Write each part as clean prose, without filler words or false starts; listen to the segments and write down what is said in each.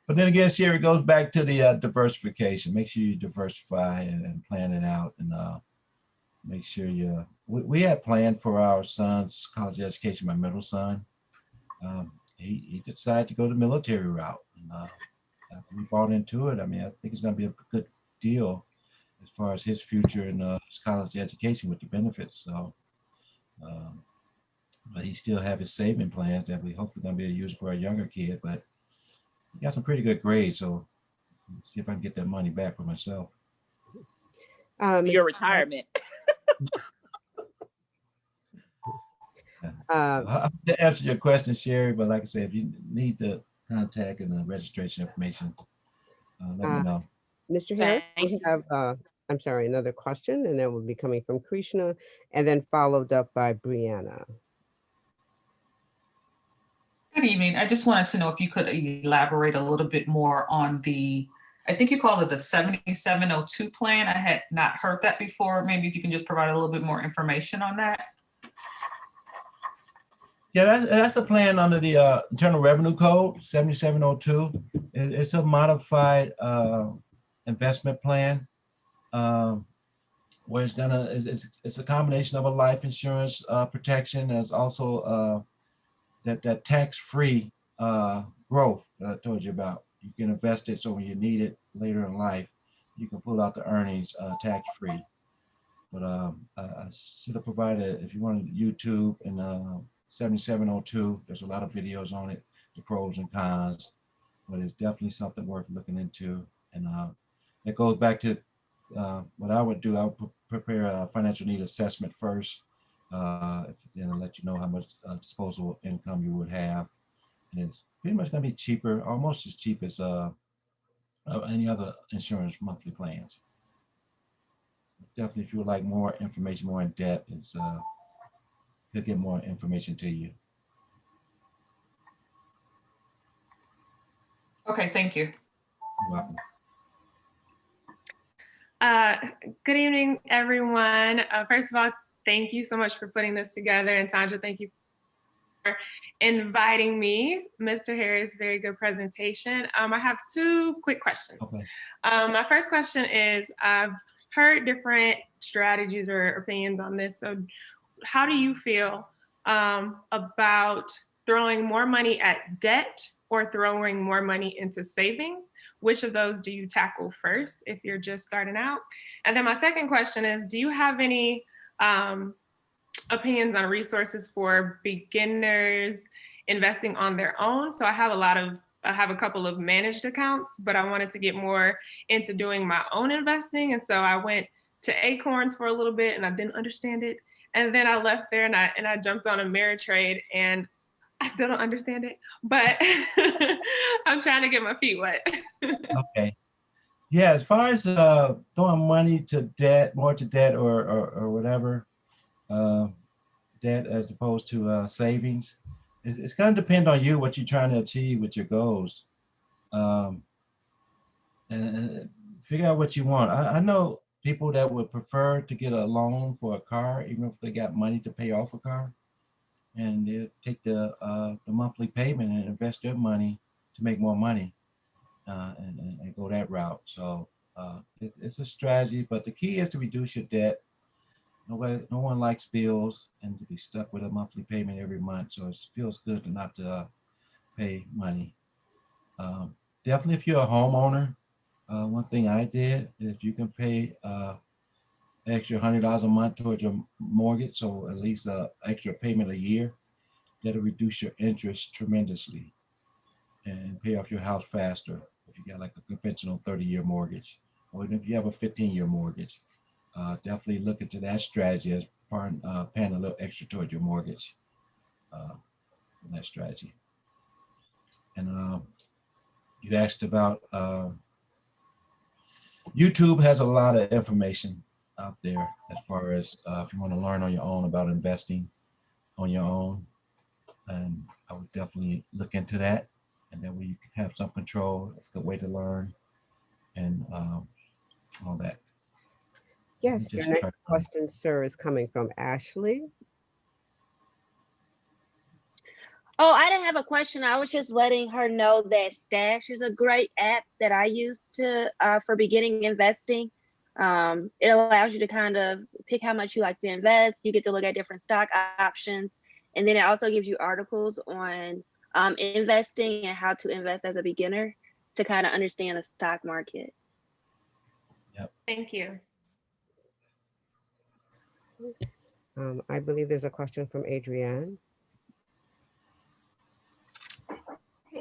But then again, Sherry, it goes back to the diversification. Make sure you diversify and plan it out, and make sure you. We had planned for our son's college education. My middle son, he decided to go the military route, and we bought into it. I mean, I think it's going to be a good deal as far as his future and his college education with the benefits. So, but he still have his saving plans that we hopefully going to be able to use for a younger kid. But he got some pretty good grades, so let's see if I can get that money back for myself. Your retirement. To answer your question, Sherry, but like I said, if you need the contact and the registration information, let me know. Mr. Harris, we have, I'm sorry, another question, and that will be coming from Krishna, and then followed up by Brianna. Good evening. I just wanted to know if you could elaborate a little bit more on the, I think you called it the 7702 plan. I had not heard that before. Maybe if you can just provide a little bit more information on that. Yeah, that's a plan under the Internal Revenue Code 7702. It's a modified investment plan where it's a combination of a life insurance protection. There's also that tax-free growth that I told you about. You can invest it so when you need it later in life, you can pull out the earnings tax-free. But I should have provided, if you wanted YouTube and 7702, there's a lot of videos on it, the pros and cons, but it's definitely something worth looking into. And it goes back to what I would do. I would prepare a financial need assessment first, and let you know how much disposable income you would have. And it's pretty much going to be cheaper, almost as cheap as any other insurance monthly plans. Definitely, if you would like more information, more in depth, it's could get more information to you. Okay, thank you. You're welcome. Good evening, everyone. First of all, thank you so much for putting this together. And Tanja, thank you for inviting me. Mr. Harris, very good presentation. I have two quick questions. Okay. My first question is, I've heard different strategies or opinions on this. So how do you feel about throwing more money at debt or throwing more money into savings? Which of those do you tackle first if you're just starting out? And then my second question is, do you have any opinions on resources for beginners investing on their own? So I have a couple of managed accounts, but I wanted to get more into doing my own investing. And so I went to Acorns for a little bit and I didn't understand it. And then I left there and I jumped on Ameritrade and I still don't understand it, but I'm trying to get my feet wet. Okay. Yeah, as far as throwing money to debt, more to debt or whatever, debt as opposed to savings, it's going to depend on you, what you're trying to achieve with your goals. And figure out what you want. I know people that would prefer to get a loan for a car, even if they got money to pay off a car, and they'll take the monthly payment and invest their money to make more money and go that route. So it's a strategy, but the key is to reduce your debt. No one likes bills and to be stuck with a monthly payment every month. So it feels good to not pay money. Definitely if you're a homeowner, one thing I did, if you can pay extra $100 a month towards your mortgage, so at least an extra payment a year, that'll reduce your interest tremendously and pay off your house faster if you got like a conventional 30-year mortgage, or even if you have a 15-year mortgage. Definitely look into that strategy as paying a little extra towards your mortgage in that strategy. And you asked about YouTube has a lot of information out there as far as if you want to learn on your own about investing on your own. And I would definitely look into that. And then we have some control. It's a good way to learn and all that. Yes, your next question, sir, is coming from Ashley. Oh, I didn't have a question. I was just letting her know that Stash is a great app that I use to for beginning investing. It allows you to kind of pick how much you like to invest. You get to look at different stock options, and then it also gives you articles on investing and how to invest as a beginner to kind of understand the stock market. Yep. Thank you. I believe there's a question from Adrienne.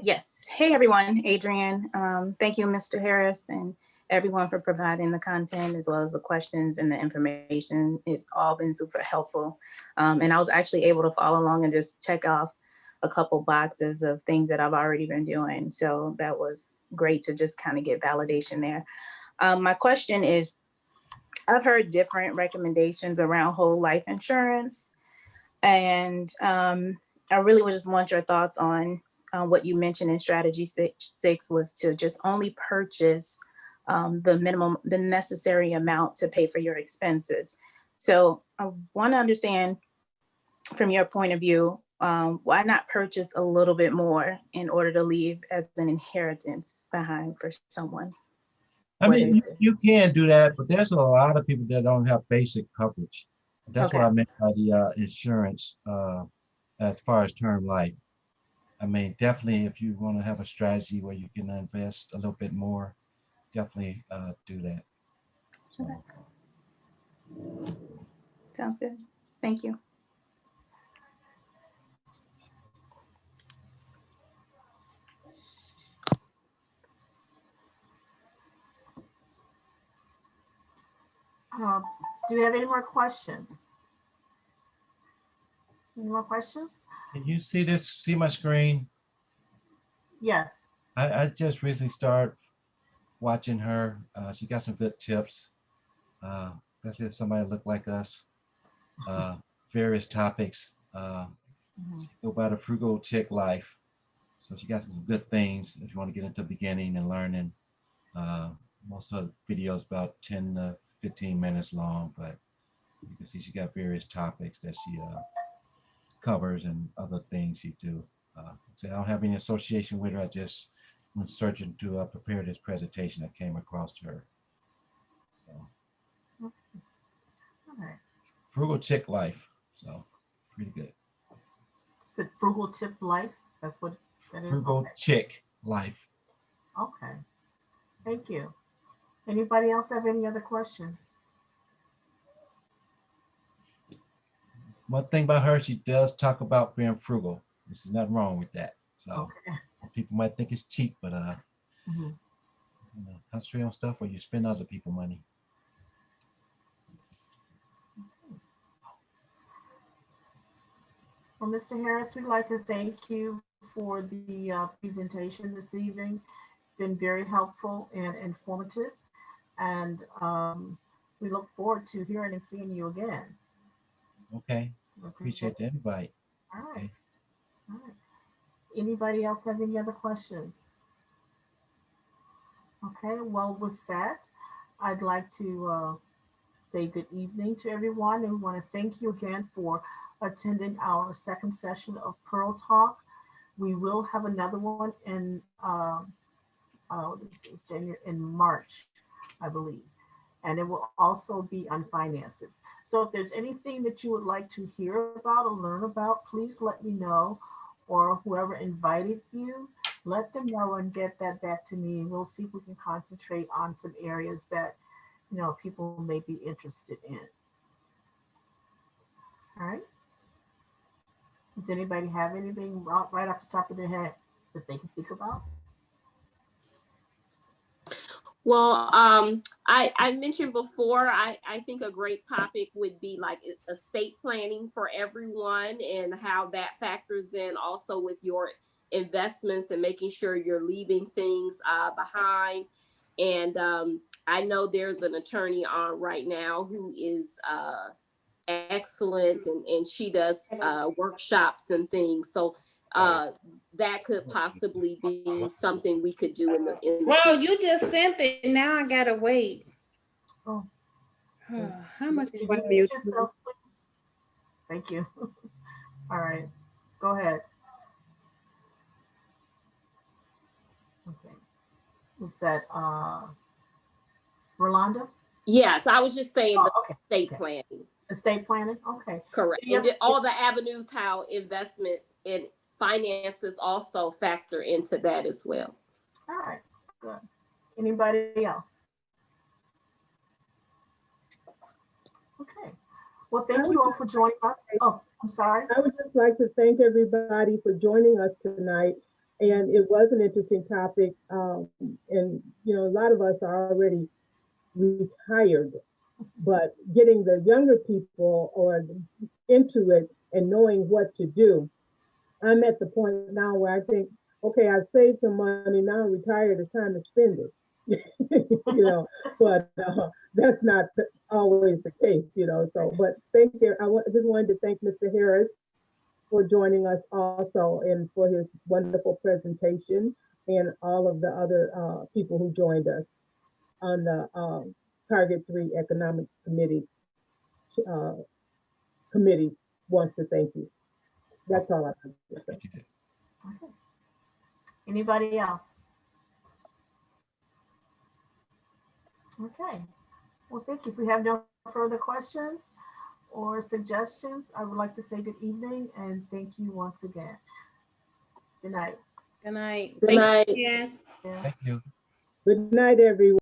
Yes. Hey, everyone. Adrienne. Thank you, Mr. Harris, and everyone for providing the content as well as the questions and the information. It's all been super helpful. And I was actually able to follow along and just check off a couple boxes of things that I've already been doing. So that was great to just kind of get validation there. My question is, I've heard different recommendations around whole life insurance. And I really would just want your thoughts on what you mentioned in strategy six was to just only purchase the necessary amount to pay for your expenses. So I want to understand from your point of view, why not purchase a little bit more in order to leave as an inheritance behind for someone? I mean, you can do that, but there's a lot of people that don't have basic coverage. That's what I meant by the insurance as far as term life. I mean, definitely if you want to have a strategy where you can invest a little bit more, definitely do that. Okay. Sounds good. Thank you. Do you have any more questions? Any more questions? Can you see this? See my screen? Yes. I just recently started watching her. She got some good tips. Especially if somebody look like us. Various topics. Go by the frugal chick life. So she got some good things if you want to get into beginning and learning. Most of the videos about 10 to 15 minutes long, but you can see she got various topics that she covers and other things she do. So I don't have any association with her. I just when searching to prepare this presentation, I came across her. So, All right. Frugal chick life. So pretty good. Is it frugal tip life? That's what that is. Frugal chick life. Okay. Thank you. Anybody else have any other questions? One thing about her, she does talk about being frugal. This is nothing wrong with that. So people might think it's cheap, but you know, concentrate on stuff where you spend other people money. Well, Mr. Harris, we'd like to thank you for the presentation this evening. It's been very helpful and informative, and we look forward to hearing and seeing you again. Okay, appreciate the invite. All right. Okay. All right. Anybody else have any other questions? Okay, well, with that, I'd like to say good evening to everyone, and we want to thank you again for attending our second session of Pearl Talk. We will have another one in this is January, in March, I believe, and it will also be on finances. So if there's anything that you would like to hear about or learn about, please let me know, or whoever invited you, let them know and get that back to me. We'll see if we can concentrate on some areas that, you know, people may be interested in. All right. Does anybody have anything right off the top of their head that they can think about? Well, I mentioned before, I think a great topic would be like estate planning for everyone and how that factors in also with your investments and making sure you're leaving things behind. And I know there's an attorney on right now who is excellent, and she does workshops and things. So that could possibly be something we could do in the Well, you just sent it. Now I gotta wait. Oh. How much Did you mute yourself, please? Thank you. All right, go ahead. Was that Rolanda? Yes, I was just saying the Oh, okay. estate Okay. planning. Estate planning? Okay. Correct. Yeah. And then all the avenues how investment and finances also factor into that as well. All right, good. Anybody else? Okay. Well, thank you all for joining us. Oh, I'm sorry. I would just like to thank everybody for joining us tonight. And it was an interesting topic. And, you know, a lot of us are already retired, but getting the younger people or into it and knowing what to do. I'm at the point now where I think, okay, I've saved some money, now I'm retired, it's time to spend it. You know, but that's not always the case, you know. So, but thank you. Just wanted to thank Mr. Harris for joining us also and for his wonderful presentation, and all of the other people who joined us on the Target 3 Economics Committee. Committee wants to thank you. That's all I have to say. Okay. Anybody else? Okay. Well, thank you. If we have no further questions or suggestions, I would like to say good evening and thank you once again. Good night. Good night. Good Thank night. you. Yes. Yeah. Thank you. Good night, everyone.